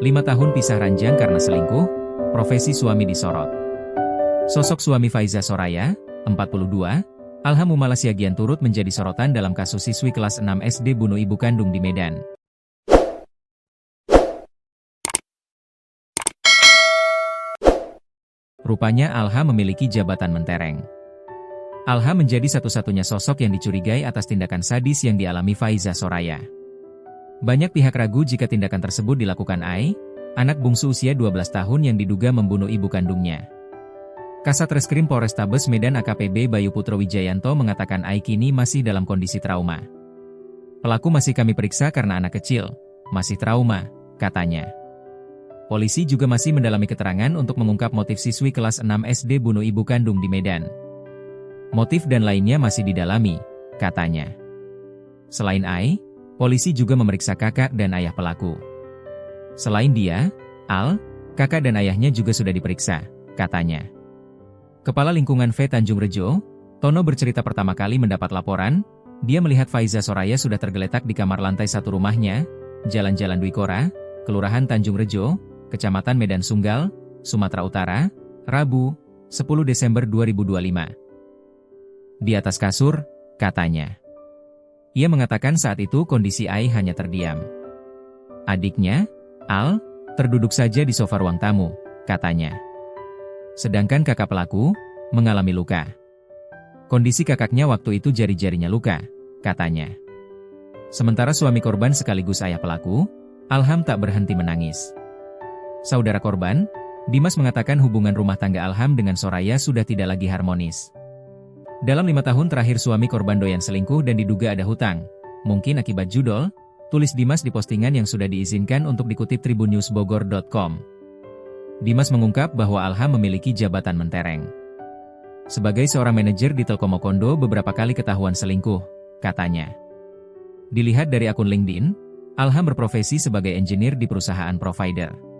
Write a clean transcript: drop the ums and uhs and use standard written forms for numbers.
5 tahun pisah ranjang karena selingkuh, profesi suami disorot. Sosok suami Faiza Soraya, 42, Alham Umalasiagian turut menjadi sorotan dalam kasus siswi kelas 6 SD bunuh ibu kandung di Medan. Rupanya Alham memiliki jabatan mentereng. Alham menjadi satu-satunya sosok yang dicurigai atas tindakan sadis yang dialami Faiza Soraya. Banyak pihak ragu jika tindakan tersebut dilakukan Ai, anak bungsu usia 12 tahun yang diduga membunuh ibu kandungnya. Kasat Reskrim Polrestabes Medan AKPB Bayu Putro Wijayanto mengatakan Ai kini masih dalam kondisi trauma. Pelaku masih kami periksa karena anak kecil, masih trauma, katanya. Polisi juga masih mendalami keterangan untuk mengungkap motif siswi kelas 6 SD bunuh ibu kandung di Medan. Motif dan lainnya masih didalami, katanya. Selain Ai, polisi juga memeriksa kakak dan ayah pelaku. Selain dia, Al, kakak dan ayahnya juga sudah diperiksa, katanya. Kepala Lingkungan V Tanjung Rejo, Tono bercerita pertama kali mendapat laporan, dia melihat Faiza Soraya sudah tergeletak di kamar lantai 1 rumahnya, Jalan-Jalan Dwi Kora, Kelurahan Tanjung Rejo, Kecamatan Medan Sunggal, Sumatera Utara, Rabu, 10 Desember 2025. Di atas kasur, katanya. Ia mengatakan saat itu kondisi Ai hanya terdiam. Adiknya, Al, terduduk saja di sofa ruang tamu, katanya. Sedangkan kakak pelaku, mengalami luka. Kondisi kakaknya waktu itu jari-jarinya luka, katanya. Sementara suami korban sekaligus ayah pelaku, Alham tak berhenti menangis. Saudara korban, Dimas mengatakan hubungan rumah tangga Alham dengan Soraya sudah tidak lagi harmonis. Dalam 5 tahun terakhir suami korban doyan selingkuh dan diduga ada hutang. Mungkin akibat judol, tulis Dimas di postingan yang sudah diizinkan untuk dikutip tribunnewsbogor.com. Dimas mengungkap bahwa Alham memiliki jabatan mentereng. Sebagai seorang manajer di Telkomokondo beberapa kali ketahuan selingkuh, katanya. Dilihat dari akun LinkedIn, Alham berprofesi sebagai engineer di perusahaan provider.